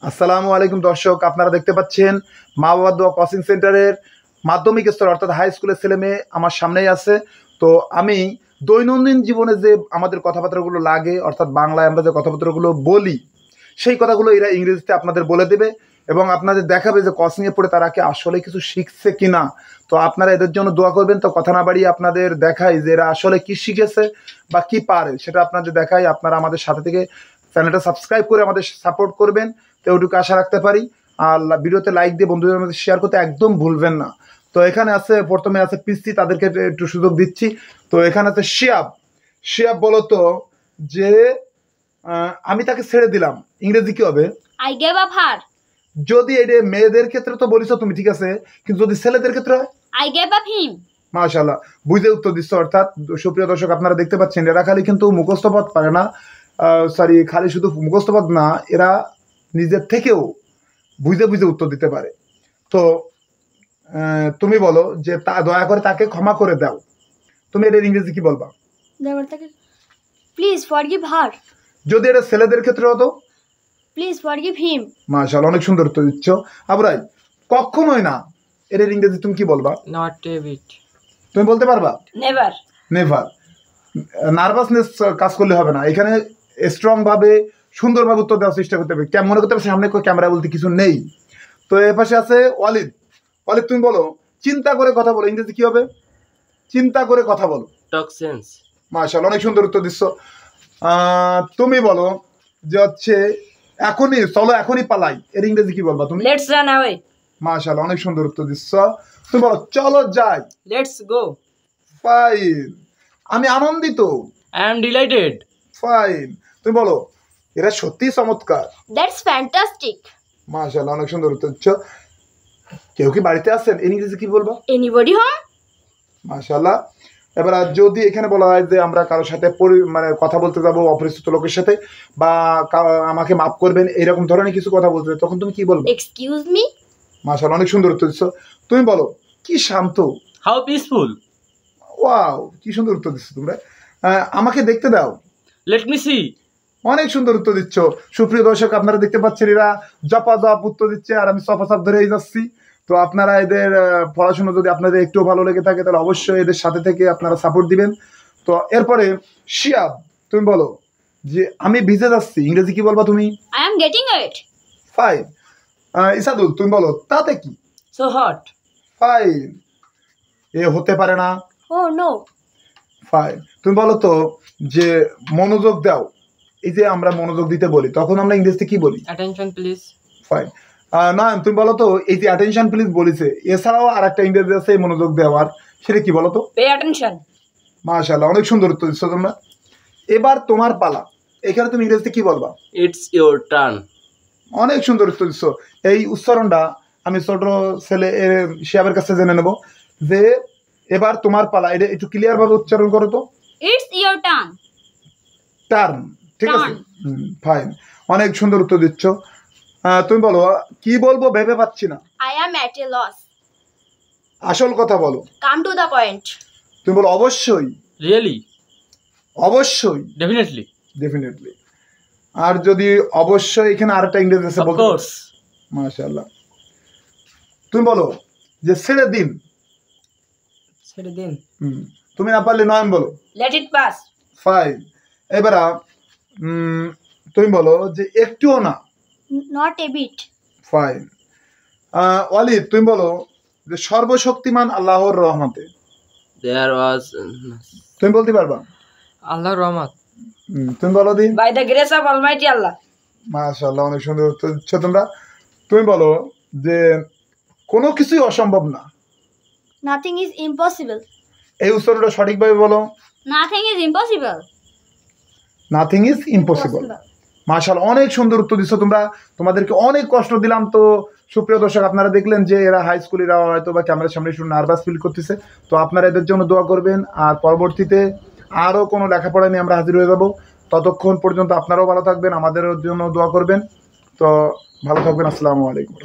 আসসালামু আলাইকুম দর্শক, আপনারা দেখতে পাচ্ছেন মা বাবার দোয়া কোচিং সেন্টারের মাধ্যমিক স্তর অর্থাৎ হাই স্কুলের ছেলে মেয়ে আমার সামনেই আছে। তো আমি দৈনন্দিন জীবনে যে আমাদের কথাবার্তাগুলো লাগে অর্থাৎ বাংলায় আমরা যে কথাবার্তাগুলো বলি সেই কথাগুলো এরা ইংরেজিতে আপনাদের বলে দেবে এবং আপনাদের দেখাবে যে কোচিংয়ে পড়ে তারা কি আসলে কিছু শিখছে কিনা। তো আপনারা এদের জন্য দোয়া করবেন। তো কথা না বাড়িয়ে আপনাদের দেখাই যে এরা আসলে কি শিখেছে বা কি পারে সেটা আপনাদের দেখাই। আপনারা আমাদের সাথে থেকে চ্যানেলটা সাবস্ক্রাইব করে আমাদের সাপোর্ট করবেন, তো ওইটুকু আশা রাখতে পারি। আর ভিডিওতে লাইক দিয়ে বন্ধুদের মধ্যে শেয়ার করতে একদম ভুলবেন না। তো এখানে আছে, প্রথমে আছে পিসি, তাদেরকে একটু সুযোগ দিচ্ছি। তো এখানে আছে শিয়াব। শিয়াব বলো তো যে আমি তাকে ছেড়ে দিলাম, ইংরেজি কি হবে? I gave up her. যদি এটা মেয়েদের ক্ষেত্রে তো বলিস তুমি, ঠিক আছে, কিন্তু যদি ছেলেদের ক্ষেত্রে হয়? I gave up him. মাশাআল্লাহ, বুঝে উত্তর দিচ্ছ। অর্থাৎ সুপ্রিয় দর্শক, আপনারা দেখতে পাচ্ছেন এরা খালি কিন্তু মুখস্থ পদ পারে না, সরি খালি শুধু মুখস্থ পদ না, এরা নিজের থেকেও বুঝে বুঝে উত্তর দিতে পারে। তো তুমি বলো যে তা দয়া করে তাকে ক্ষমা করে দাও, তুমি এটার ইংরেজি কি বলবা? Please forgive her. যদি এটা ছেলেদের ক্ষেত্রে হতো? Please forgive him. মাশাআল্লাহ, অনেক সুন্দর উত্তর দিচ্ছ। আবরাই, কখনোই না, এটার ইংরেজি তুমি কি বলবা? Not a bit. তুমি বলতে পারবা? Never. নেভার। নার্ভাসনেস কাজ করলে হবে না, এখানে স্ট্রং ভাবে সুন্দরভাবে উত্তর দেওয়ার চেষ্টা করতে হবে। মনে করতে হবে সামনে ক্যামেরা বলতে কিছু নেই। তো এর পাশে আছে ওয়ালিদ। ওয়ালিদ, তুমি বলো চিন্তা করে কথা বলো, ইংরেজি কি হবে? চিন্তা করে কথা বলো। Talk sense. মাশাআল্লাহ, অনেক সুন্দর উত্তর দিচ্ছ। তুমি বলো যে হচ্ছে এখনই চলো, এখনই পালাই, এর ইংরেজি কি বলবা তুমি? Let's run away. মাশাআল্লাহ, অনেক সুন্দর উত্তর দিচ্ছ। তুমি বলো চলো যাই। Let's go. ফাইন। আমি আনন্দিত। I am delighted. ফাইন। তুমি বলো এরা সত্যি চমৎকার। That's fantastic. মাশাআল্লাহ, অনেক সুন্দর উত্তর দিচ্ছ। কেউ কি বাড়িতে আছেন, এর ইংরেজি কি বলবো? Anybody home? মাশাআল্লাহ। এবার যদি এখানে বলা হয় যে আমরা কারোর সাথে মানে কথা বলতে যাবো অপরিচিত লোকের সাথে, বা আমাকে মাফ করবেন এরকম ধরনের কিছু কথা বলতে, তখন তুমি কি বলবে? Excuse me? মাশাআল্লাহ, অনেক সুন্দর উত্তর দিচ্ছ। তুমি বলো কি শান্ত। How peaceful. ওয়াও, কি সুন্দর উত্তর দিচ্ছ তোমরা। আমাকে দেখতে দাও। Let me see. অনেক সুন্দর উত্তর দিচ্ছ। সুপ্রিয় দর্শক, আপনারা দেখতে পাচ্ছেন এরা জপাজপ উত্তর দিচ্ছে আর আমি চপাচাপ ধরেই যাচ্ছি। তো আপনারা এদের পড়াশোনা যদি আপনাদের একটু ভালো লেগে থাকে তাহলে অবশ্যই এদের সাথে থেকে আপনারা সাপোর্ট দিবেন। তো এরপরে শিয়াব, তুমি বলো যে আমি ভিজে যাচ্ছি, ইংরেজি কি বলবা তুমি? I am getting it. Fine. Isadul, তুমি বলো তাতে কি? So hot. ফাইন। এ হতে পারে না। Oh no. ফাইন। তুমি বলো তো যে মনোযোগ দাও, এই যে আমরা মনোযোগ দিতে বলি তখন আমরা ইংরেজিতে কি বলি? Attention please. ফাইন। না, তুমি বলো তো এই যে অ্যাটেনশন প্লিজ বলেছে, এছাড়াও আর একটা ইংরেজি আছে এই মনোযোগ দেওয়ার, সেটা কি বলো তো? Pay attention. মাশাআল্লাহ, অনেক সুন্দর উত্তর দিচ্ছ তোমরা। এবার তোমার পালা, এখানে তুমি ইংরেজিতে কি বলবা? It's your turn. অনেক সুন্দর উত্তর দিচ্ছ। এই উচ্চারণটা আমি ছোট ছেলে শিয়াবের কাছে জেনে নেব যে এবার তোমার পালা, এটা একটু ক্লিয়ার ভাবে উচ্চারণ করো তো। It's your turn. টার্ন, ঠিক আছে। ফাইন, অনেক সুন্দর উত্তর দিচ্ছ। তুমি বলো কি বলবো ভেবে পাচ্ছি না। I am at a loss. আসল কথা বলো। Come to the point. তুমি বলো অবশ্যই। Really? অবশ্যই। Definitely. ডেফিনেটলি। আর যদি অবশ্যই এখানে আরেকটা ইংরেজি আছে Of বলতে। course. মাশাআল্লাহ। তুমি বলো যে ছেড়ে দিন। ছেড়ে দিন। তুমি না পারলে নয়ন বলো। Let it pass. ফাইন। এবার তুমি বলো যে একটুও না। Not a bit. Fine. Walid, তুমি বলো যে সর্বশক্তিমান আল্লাহর রহমতে। There was তুমি বলতে পারবা? আল্লাহর রহমত। তুমি বলো দিন। By the grace of Almighty Allah. মাশাআল্লাহ, অনেক সুন্দর উত্তর দিচ্ছ তোমরা। তুমি বলো যে কোনো কিছুই অসম্ভব না। Nothing is impossible. এই উত্তরটা সঠিকভাবে বলো। Nothing is impossible. Nothing is impossible. মাশাআল্লাহ, অনেক সুন্দর উত্তর দিচ্ছ তোমরা। তোমাদেরকে অনেক কষ্ট দিলাম। তো সুপ্রিয় দর্শক, আপনারা দেখলেন যে এরা হাই স্কুলেরা হয়তো বা ক্যামেরার সামনে একটু নার্ভাস ফিল করতেছে। তো আপনারা এদের জন্য দোয়া করবেন। আর পরবর্তীতে আরও কোনো লেখাপড়া নিয়ে আমরা হাজির হয়ে যাব। ততক্ষণ পর্যন্ত আপনারাও ভালো থাকবেন, আমাদের জন্য দোয়া করবেন। তো ভালো থাকবেন। আসসালামু আলাইকুম।